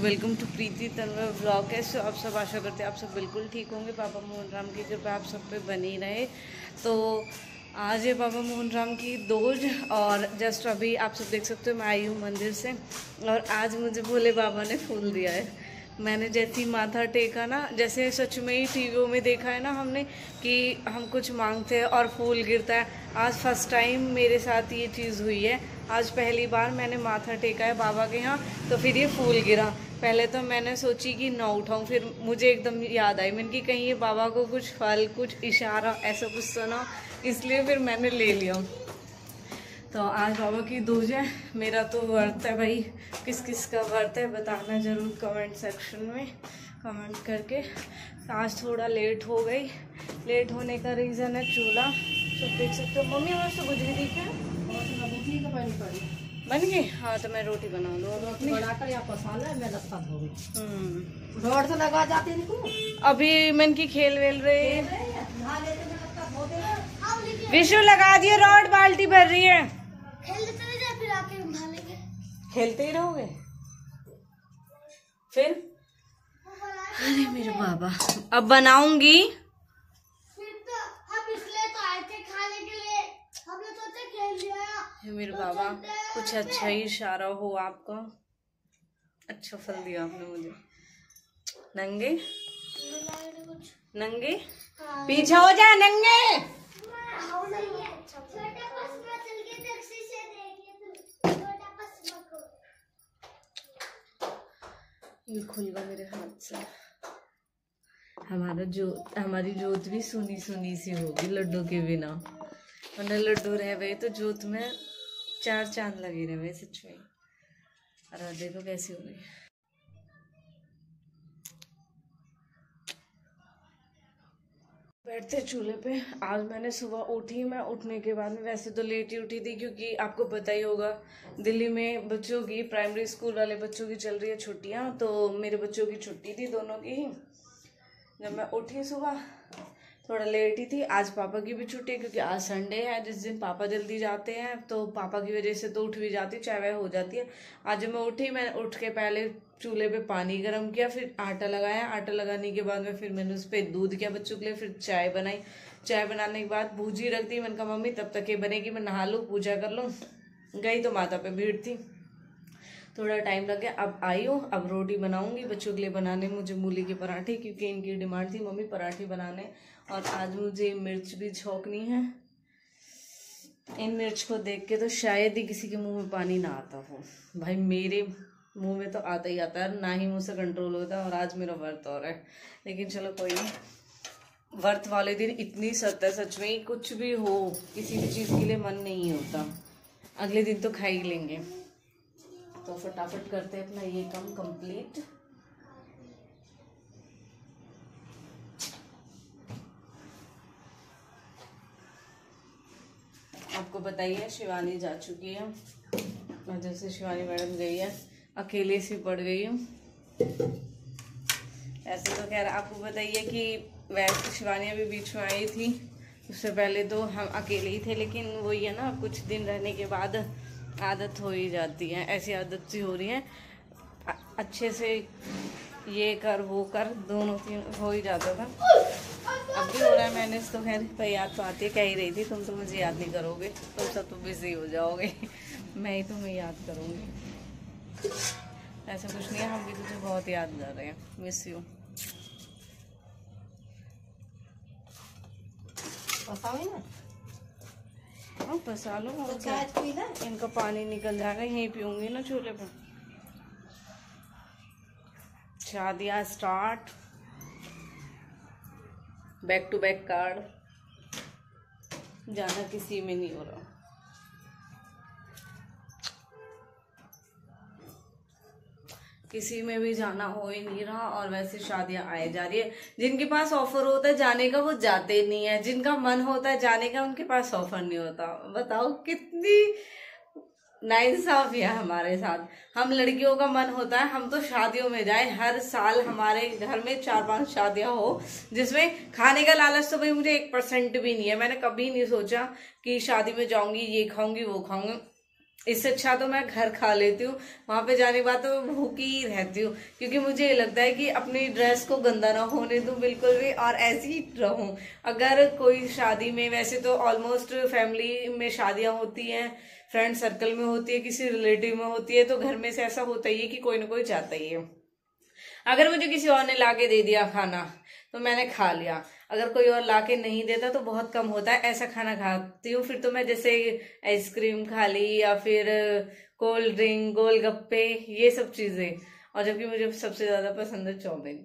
Welcome to Preeti Tanwar vlog. कैसे आप सब? आशा करते हैं आप सब बिल्कुल ठीक होंगे। पापा मोहन राम की कृपा आप सब पे बनी रहे। तो आज है पापा मोहन राम की दोज और जस्ट अभी आप सब देख सकते हो मैं आई हूँ मंदिर से और आज मुझे भोले बाबा ने फूल दिया है। मैंने जैसे ही माथा टेका ना, जैसे सच में ही टीवियों में देखा है ना हमने कि हम कुछ मांगते हैं और फूल गिरता है। आज फर्स्ट टाइम मेरे साथ ये चीज़ हुई है। आज पहली बार मैंने माथा टेका है बाबा के यहाँ, तो फिर ये फूल गिरा। पहले तो मैंने सोची कि ना उठाऊं, फिर मुझे एकदम याद आई, मैंने कि कहीं ये बाबा को कुछ फल, कुछ इशारा, ऐसा कुछ सुना, इसलिए फिर मैंने ले लिया। तो आज बाबा की दूज है। मेरा तो व्रत है भाई। किस किस का व्रत है बताना ज़रूर कमेंट सेक्शन में कमेंट करके। आज थोड़ा लेट हो गई। लेट होने का रीज़न है चूल्हा, तो देख सकते हो। मम्मी हमारे से गुजरी दी क्या बन गई? हाँ तो मैं रोटी बना लूँ रोड से लगा जाती इनको। अभी मन की खेल वेल रहे। विशु लगा दिए रोड, बाल्टी भर रही है। फिर आके खेलते ही रहोगे फिर? अरे मेरे बाबा, अब बनाऊंगी। मेरे बाबा कुछ अच्छा ही इशारा हो आपका। अच्छा फल दिया आपने मुझे। नंगे नंगे पीछे हो जा, नंगे। ये खुल गया मेरे हाथ से। हमारी जोत भी सुनी सुनी सी होगी लड्डू के बिना। वरना लड्डू रह गए तो जोत में चार चांद लगे रहे सच में। और देखो कैसी हो गई। बैठते चूल्हे पे। आज मैंने सुबह उठी, मैं उठने के बाद में वैसे तो लेट ही उठी थी, क्योंकि आपको पता ही होगा दिल्ली में बच्चों की, प्राइमरी स्कूल वाले बच्चों की चल रही है छुट्टियां। तो मेरे बच्चों की छुट्टी थी, दोनों की ही। जब मैं उठी सुबह थोड़ा लेट ही थी। आज पापा की भी छुट्टी है, क्योंकि आज संडे है, जिस दिन पापा जल्दी जाते हैं तो पापा की वजह से तो उठ भी जाती, चाय वाय हो जाती है। आज जब मैं उठी, मैं उठ के पहले चूल्हे पे पानी गर्म किया, फिर आटा लगाया। आटा लगाने के बाद में फिर मैंने उस पर दूध किया बच्चों के लिए, फिर चाय बनाई। चाय बनाने के बाद भूजी रख दी। मैंने कहा मम्मी तब तक ये बनेगी, मैं नहा लूँ, पूजा कर लूँ। गई तो माता पे भीड़ थी, थोड़ा टाइम लग गया। अब आई हूँ, अब रोटी बनाऊंगी बच्चों के लिए। बनाने मुझे मूली के पराठे, क्योंकि इनकी डिमांड थी मम्मी पराठे बनाने। और आज मुझे मिर्च भी झोंकनी है। इन मिर्च को देख के तो शायद ही किसी के मुंह में पानी ना आता हो। भाई मेरे मुंह में तो आता ही आता है, ना ही मुंह से कंट्रोल होता है। और आज मेरा व्रत हो रहा है, लेकिन चलो कोई नहीं। व्रत वाले दिन इतनी सत्ता है सच में, कुछ भी हो, किसी भी चीज़ के लिए मन नहीं होता। अगले दिन तो खा ही लेंगे। तो फटाफट करते हैं अपना ये काम कंप्लीट। आपको बताइए शिवानी जा चुकी है, और जैसे शिवानी मैडम गई है अकेले सी पड़ गई हूँ। ऐसे तो खैर आपको बताइए कि वैसे शिवानी अभी बीच में आई थी, उससे पहले तो हम अकेले ही थे। लेकिन वही है ना, कुछ दिन रहने के बाद आदत हो ही जाती है। ऐसी आदत सी हो रही है, अच्छे से ये कर वो कर, दोनों तीन हो ही जाता था। अब भी हो रहा है। मैंने तो खैर पर याद तो आती है, कह ही रही थी तुम तो मुझे याद नहीं करोगे, तुम सब तो बिजी हो जाओगे। मैं ही तुम्हें याद करूँगी। ऐसा कुछ नहीं है, हम भी तुझे बहुत याद कर रहे हैं। Miss you. हाँ फंसा लो। इनका पानी निकल जाएगा, यहीं पीऊंगी ना चूल्हे पर। शादियाँ start, back to back card, जाना किसी में नहीं हो रहा। किसी में भी जाना हो ही नहीं रहा। और वैसे शादियां आए जा रही है। जिनके पास ऑफर होता है जाने का वो जाते नहीं है, जिनका मन होता है जाने का उनके पास ऑफर नहीं होता। बताओ कितनी नाइंसाफी है हमारे साथ। हम लड़कियों का मन होता है हम तो शादियों में जाए। हर साल हमारे घर में 4-5 शादियां हो, जिसमें खाने का लालच तो भाई मुझे 1% भी नहीं है। मैंने कभी नहीं सोचा कि शादी में जाऊंगी ये खाऊंगी वो खाऊंगी। इससे अच्छा तो मैं घर खा लेती हूँ, वहां पे जाने के बाद तो मैं भूखी ही रहती हूँ, क्योंकि मुझे ये लगता है कि अपनी ड्रेस को गंदा ना होने दूं बिल्कुल भी, और ऐसी ही रहूं। अगर कोई शादी में, वैसे तो ऑलमोस्ट फैमिली में शादियां होती हैं, फ्रेंड सर्कल में होती है, किसी रिलेटिव में होती है, तो घर में से ऐसा होता ही है कि कोई ना कोई जाता ही है। अगर मुझे किसी और ने लाके दे दिया खाना तो मैंने खा लिया, अगर कोई और लाके नहीं देता तो बहुत कम होता है ऐसा खाना खाती हूँ। फिर तो मैं जैसे आइसक्रीम खा ली या फिर कोल्ड ड्रिंक, गोलगप्पे, ये सब चीजें। और जबकि मुझे सबसे ज्यादा पसंद है चाउमीन,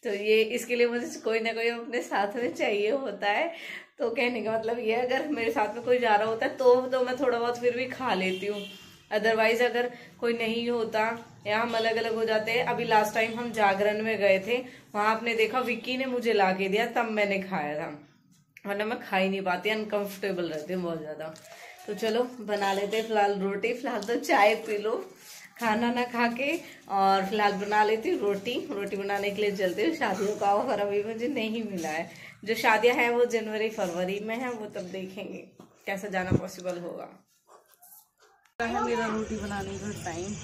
तो ये इसके लिए मुझे कोई ना कोई अपने साथ में चाहिए होता है। तो कहने का मतलब ये, अगर मेरे साथ में कोई जा रहा होता है तो मैं थोड़ा बहुत फिर भी खा लेती हूँ, अदरवाइज अगर कोई नहीं होता या हम अलग अलग हो जाते हैं। अभी लास्ट टाइम हम जागरण में गए थे, वहां आपने देखा विक्की ने मुझे ला के दिया, तब मैंने खाया था, वरना मैं खा ही नहीं पाती, अनकंफर्टेबल रहती हूँ बहुत ज्यादा। तो चलो बना लेते हैं फिलहाल रोटी, फिलहाल तो चाय पी लो खाना ना खा के, और फिलहाल बना लेती हूँ रोटी बनाने के लिए चलती हूँ। शादियों का ऑफर अभी मुझे नहीं मिला है, जो शादियां हैं वो जनवरी फरवरी में है, वो तब देखेंगे कैसा जाना पॉसिबल होगा। है मेरा रोटी बनाने का टाइम,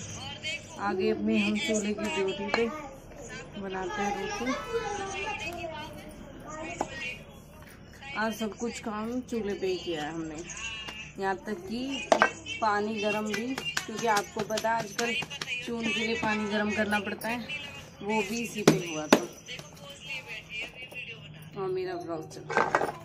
आगे अपने हम चूल्हे की ड्यूटी पे बनाते हैं रोटी। आज सब कुछ काम चूल्हे पे ही किया है हमने, यहाँ तक कि पानी गरम भी, क्योंकि आपको पता है आजकल चून के लिए पानी गरम करना पड़ता है, वो भी इसी पे हुआ था। और मेरा ब्लॉग चल रहा है।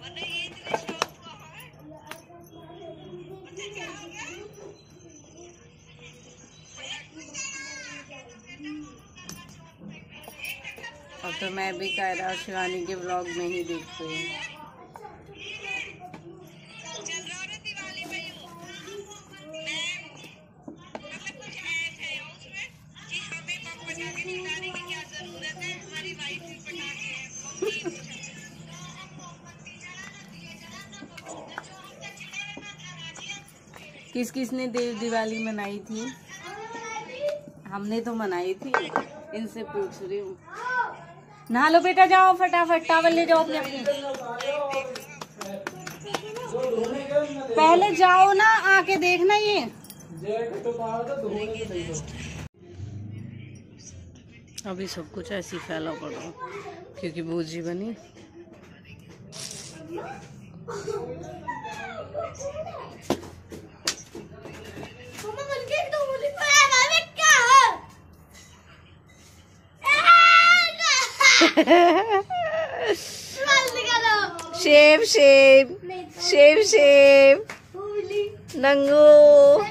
और तो मैं भी कायरा और शिवानी के ब्लॉग में ही देखती हूँ। किस किस ने दिवाली मनाई थी? हमने तो मनाई थी, इनसे पूछ रही हूँ। नहा लो बेटा, जाओ फटाफट, टावल ले जाओ अपने। पहले जाओ ना, आके देखना ये। अभी सब कुछ ऐसे ही फैला पड़ा क्योंकि भूजी बनी। शेव शेव शेव शेव नंगू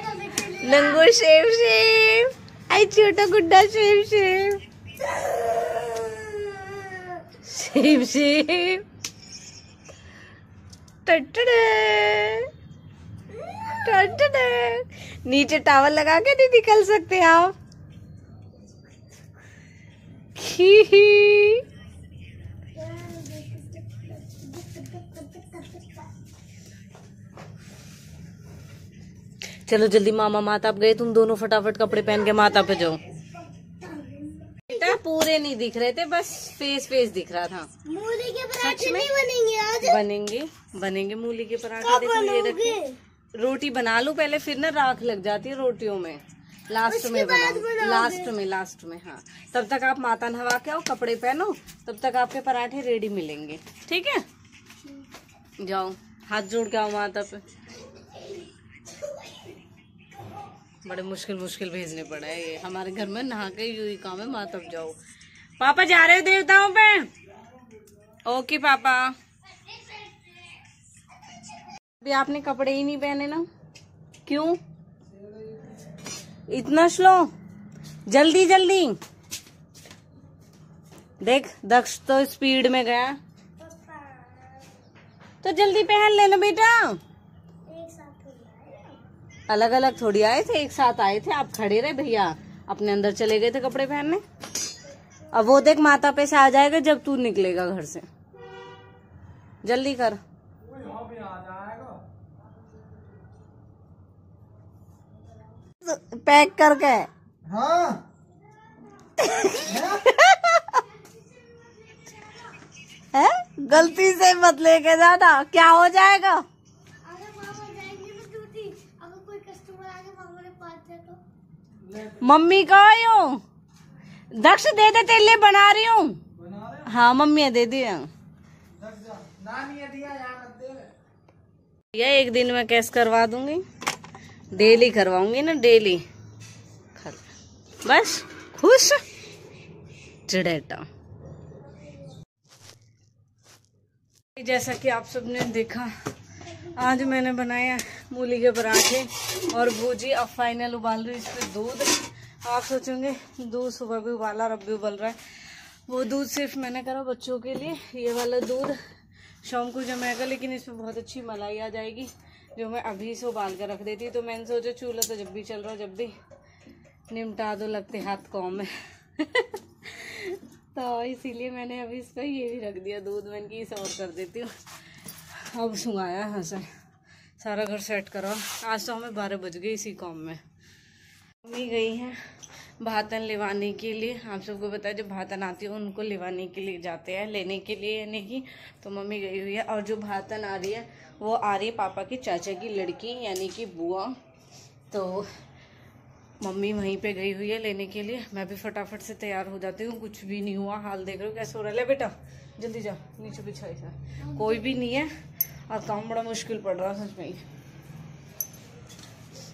नंगू शेव शेव, आई छोटा गुड्डा शेव शेव शेव शेव। नीचे टावल लगा के नहीं निकल सकते आप। चलो जल्दी, मामा माता गए, तुम दोनों फटाफट कपड़े पहन के माता पे जाओ। बेटा पूरे नहीं दिख रहे थे, बस फेस दिख रहा था। मूली के पराठे नहीं बनेंगे आज? बनेंगे मूली के पराठे। देखो ये रखे, रोटी बना लो पहले, फिर ना राख लग जाती है रोटियों में। लास्ट में बनाओ, लास्ट में हाँ। तब तक आप माता नहवा के आओ, कपड़े पहनो, तब तक आपके पराठे रेडी मिलेंगे, ठीक है? जाओ हाथ जोड़ के आओ माता पे। बड़े मुश्किल भेजने पड़ा है ये, हमारे घर में नहा के यही काम है, माता पे जाओ। पापा जा रहे हो देवताओं पे? ओके पापा। अभी आपने कपड़े ही नहीं पहने ना, क्यों इतना स्लो? जल्दी जल्दी देख, दक्ष तो स्पीड में गया, तो जल्दी पहन लेना बेटा। अलग अलग थोड़ी आए थे, एक साथ आए थे। आप खड़े रहे, भैया अपने अंदर चले गए थे कपड़े पहनने। अब वो देख माता पे से आ जाएगा जब तू निकलेगा घर से। जल्दी कर। पैक करके। हाँ। है? गलती से मत लेके जाना, क्या हो जाएगा? मम्मी का आयो दक्ष दे दे तेरे लिए बना रही हूँ। हाँ मम्मी दे दिया। ये एक दिन में कैश करवा दूंगी, डेली करवाऊंगी ना, डेली। बस खुश चिड़ेटा। जैसा कि आप सबने देखा, आज मैंने बनाया मूली के पराठे और भूजी। अब फाइनल उबाल रही इस पे दूध। आप सोचेंगे दूध सुबह भी उबाला और अब भी उबल रहा है। वो दूध सिर्फ मैंने करा बच्चों के लिए, ये वाला दूध शाम को जमाएगा, लेकिन इसमें बहुत अच्छी मलाई आ जाएगी जो मैं अभी से उबाल कर रख देती। तो मैंने सोचा चूल्हा तो जब भी चल रहा, जब भी निमटा दो, लगते हाथ कौम है। तो इसीलिए मैंने अभी इस पर ये भी रख दिया दूध। मैंने की और कर देती हूँ। अब सुंगाया है से सारा घर सेट करा। आज तो हमें 12 बज गए इसी काम में। मम्मी गई हैं भातन लेवाने के लिए। आप सबको पता है जब भातन आती है उनको लेवाने के लिए जाते हैं, लेने के लिए यानी कि। तो मम्मी गई हुई है और जो भातन आ रही है वो आ रही है पापा की चाचा की लड़की यानी कि बुआ। तो मम्मी वहीं पे गई हुई है लेने के लिए। मैं भी फटाफट से तैयार हो जाती हूँ। कुछ भी नहीं हुआ, हाल देख रहे हो कैसे हो रहा है। ले बेटा जल्दी जा, नीचे बिछाई सा, कोई भी नहीं है और काम बड़ा मुश्किल पड़ रहा है सच में ही।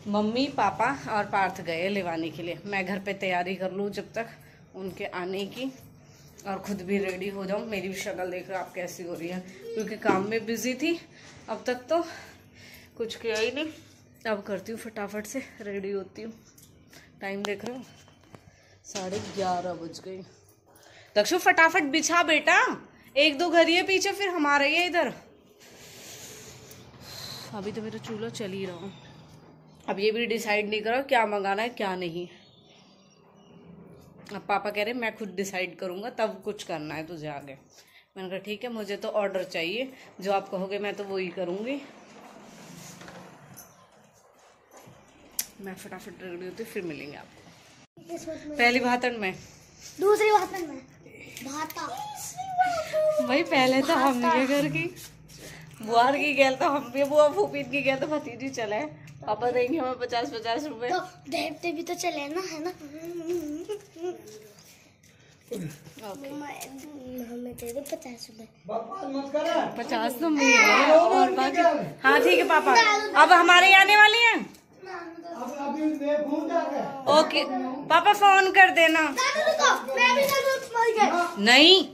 मम्मी पापा और पार्थ गए लेवाने के लिए। मैं घर पे तैयारी कर लूँ जब तक उनके आने की, और खुद भी रेडी हो जाऊँ। मेरी भी शक्ल देख रहे हो आप कैसी हो रही है, क्योंकि काम में बिजी थी अब तक तो कुछ किया ही नहीं। अब करती हूँ फटाफट से रेडी होती हूँ। टाइम देख रहे हो 11:30 बज गए। दक्षु फटाफट बिछा बेटा, 1-2 घर ही है पीछे, फिर हमारा ही है इधर। अभी तो मेरा चूल्हा चल ही रहा। अब ये भी डिसाइड नहीं करा क्या मंगाना है क्या नहीं। अब पापा कह रहे मैं खुद डिसाइड करूंगा तब कुछ करना है तुझे आगे। मैंने कहा ठीक है, मुझे तो ऑर्डर चाहिए, जो आप कहोगे मैं तो वही करूंगी। मैं फटाफट रेडी होती फिर मिलेंगे आपको। पहली भातन में, दूसरी भातन में भाता। भाई पहले तो हम ये घर की बुआर की गैल, तो हम भी बुआ फूफीन की गैल, तो भतीजी चले। पापा देंगे हमें 50-50 रुपए। तो देवते भी तो चले ना, है ना। हमें दे दे 50 रुपए। 50 तो मिल और बाकी। हाँ ठीक है पापा, अब हमारे आने वाली हैं। ओके पापा फोन कर देना। नहीं,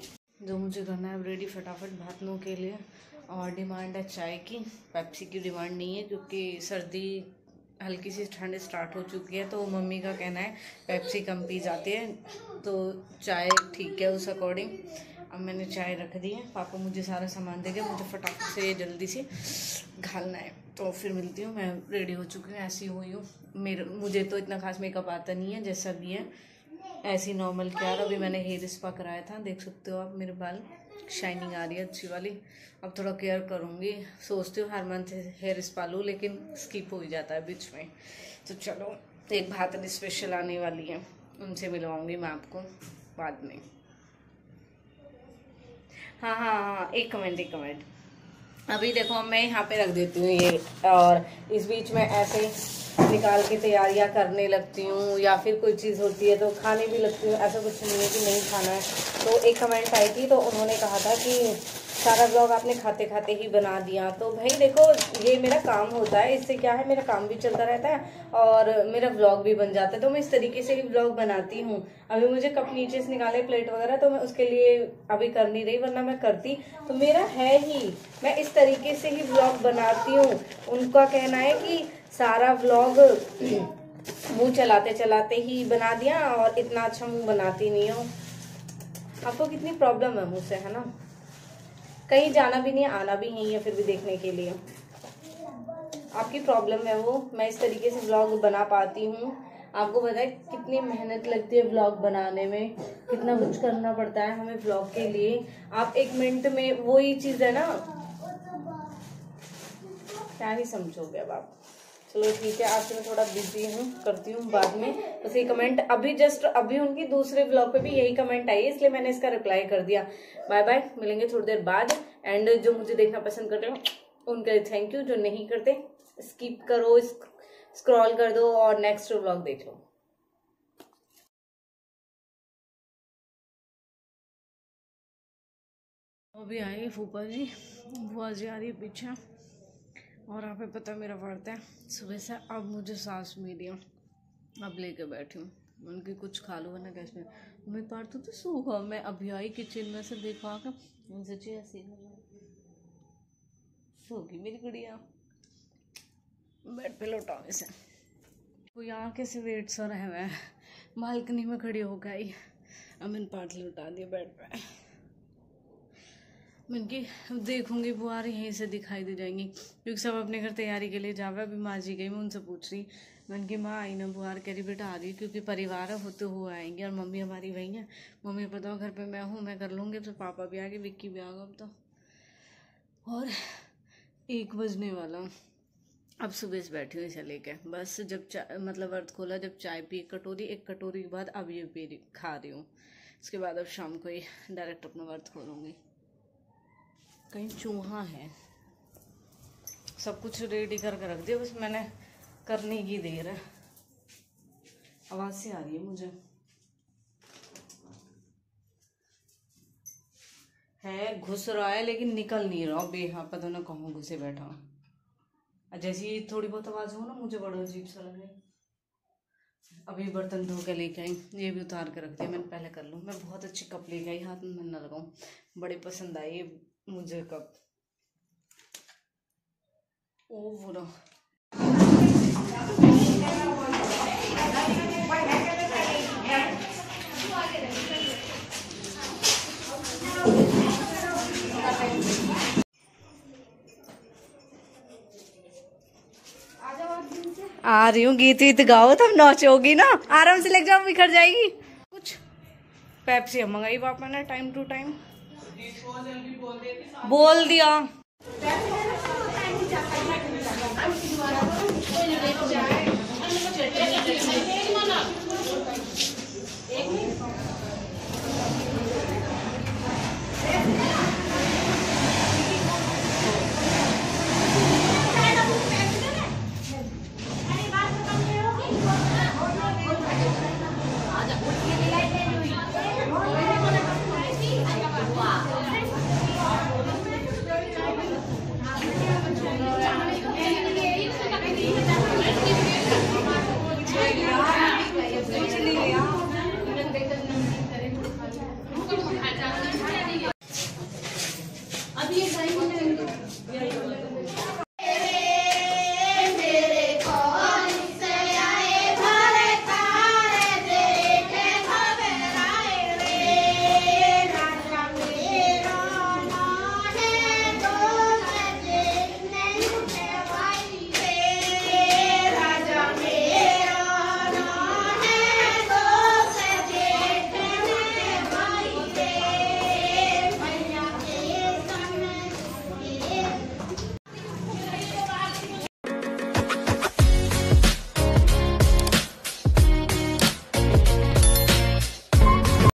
जो मुझे करना है रेडी फटाफट भातनों के लिए। और डिमांड है चाय की, पेप्सी की डिमांड नहीं है, क्योंकि सर्दी हल्की सी ठंड स्टार्ट हो चुकी है। तो मम्मी का कहना है पेप्सी कम पी जाती है, तो चाय ठीक है उस अकॉर्डिंग। अब मैंने चाय रख दी है। पापा मुझे सारा सामान देंगे, मुझे फटाफट से जल्दी से घालना है। तो फिर मिलती हूँ। मैं रेडी हो चुकी हूँ, ऐसी हुई हूँ। मुझे तो इतना खास मेकअप आता नहीं है, जैसा भी है ऐसी नॉर्मल केयर। अभी मैंने हेयर स्पा कराया था, देख सकते हो आप मेरे बाल, शाइनिंग आ रही है अच्छी वाली। अब थोड़ा केयर करूँगी, सोचती हूँ हर मंथ हेयर स्पा लूँ, लेकिन स्किप हो ही जाता है बीच में। तो चलो, एक भातन स्पेशल आने वाली है, उनसे मिलवाऊंगी मैं आपको बाद में। हाँ, एक कमेंट। अभी देखो मैं यहाँ पे रख देती हूँ ये, और इस बीच में ऐसे निकाल के तैयारियां करने लगती हूँ, या फिर कोई चीज़ होती है तो खाने भी लगती हूँ। ऐसा कुछ नहीं है कि नहीं खाना है। तो एक कमेंट आई थी, तो उन्होंने कहा था कि सारा ब्लॉग आपने खाते खाते ही बना दिया। तो भाई देखो, ये मेरा काम होता है, इससे क्या है मेरा काम भी चलता रहता है और मेरा ब्लॉग भी बन जाता है। तो मैं इस तरीके से ही ब्लॉग बनाती हूँ। अभी मुझे कप नीचे से निकाले प्लेट वगैरह, तो मैं उसके लिए अभी कर नहीं रही, वरना मैं करती। तो मेरा है ही, मैं इस तरीके से ही ब्लॉग बनाती हूँ। उनका कहना है कि सारा व्लॉग मुंह चलाते चलाते ही बना दिया, और इतना अच्छा मुंह बनाती नहीं हूँ। आपको कितनी प्रॉब्लम है मुझसे, है ना। कहीं जाना भी नहीं, आना भी नहीं है, फिर भी देखने के लिए आपकी प्रॉब्लम है वो। मैं इस तरीके से व्लॉग बना पाती हूँ। आपको पता है कितनी मेहनत लगती है व्लॉग बनाने में, कितना कुछ करना पड़ता है हमें व्लॉग के लिए। आप 1 मिनट में, वही चीज है ना, क्या ही समझोगे अब आप। चलो ठीक है, आज मैं थोड़ा बिजी हूँ, करती हूँ बाद में। बस ये कमेंट अभी जस्ट अभी उनकी दूसरे ब्लॉग पे भी यही कमेंट आई है, इसलिए मैंने इसका रिप्लाई कर दिया। बाय बाय, मिलेंगे थोड़ी देर बाद। एंड जो मुझे देखना पसंद करते हो उनके लिए थैंक यू, जो नहीं करते स्किप करो, स्क्रॉल कर दो और नेक्स्ट ब्लॉग देख लो। अभी आई फूफा जी, बुआ जी आ रही है पीछे। और आप पता मेरा वर्त है सुबह से। अब मुझे सांस मेरी अब लेके बैठी हूँ, उनकी कुछ खा लो वरना गैस में मैं पार तो सूखा। मैं अभी आई किचन में से देखा कर उनसे ऐसी सोगी मेरी गुड़िया बेड पे लौटा से। वो यहाँ कैसे वेट सा रहे हुए हैं, बालकनी में खड़ी हो गई। अब मैंने पार्ट लौटा दिया बेड पे। मैं की देखूंगी बुआ यहीं से दिखाई दे जाएंगी क्योंकि सब अपने घर तैयारी के लिए जावे। अभी माँ जी गई, मैं उनसे पूछ रही, मैंने की माँ आई ना बुआर, कह रही बेटा आ रही क्योंकि परिवार होते हुए आएंगे और मम्मी हमारी वही है। मम्मी बताओ घर पे मैं हूँ, मैं कर लूँगी। अब तो पापा भी आ गए, विक्की भी आ गया अब तो। और 1 बजने वाला। अब सुबह से बैठी हुई इसे लेके बस। जब मतलब व्रत खोला, जब चाय पी 1 कटोरी के बाद अब ये पी खा रही हूँ। इसके बाद अब शाम को ही डायरेक्ट अपना व्रत खोलूँगी। कहीं चूहा है, सब कुछ रेडी करके रख दिया, बस मैंने करने की देर है। आवाज़ से आ रही है मुझे, है घुस रहा है लेकिन निकल नहीं रहा। बेहा पता ना कहाँ घुसे बैठा। जैसे ही थोड़ी बहुत आवाज़ हो ना मुझे बड़ा अजीब सा लगे। अभी बर्तन धो के लेके आई, ये भी उतार के रख दिया मैंने, पहले कर लूँ। मैं बहुत अच्छी कप लेके आई, हाथ में ना लगाऊँ, बड़े पसंद आई मुझे कप। ओ बुरा आ रही हूँ। गीत वीत गाओ तब नाचोगी ना, आराम से लेके जाओ, बिखर जाएगी। कुछ पेप्सी मंगाई पापा ने टाइम टू टाइम, बोल दिया।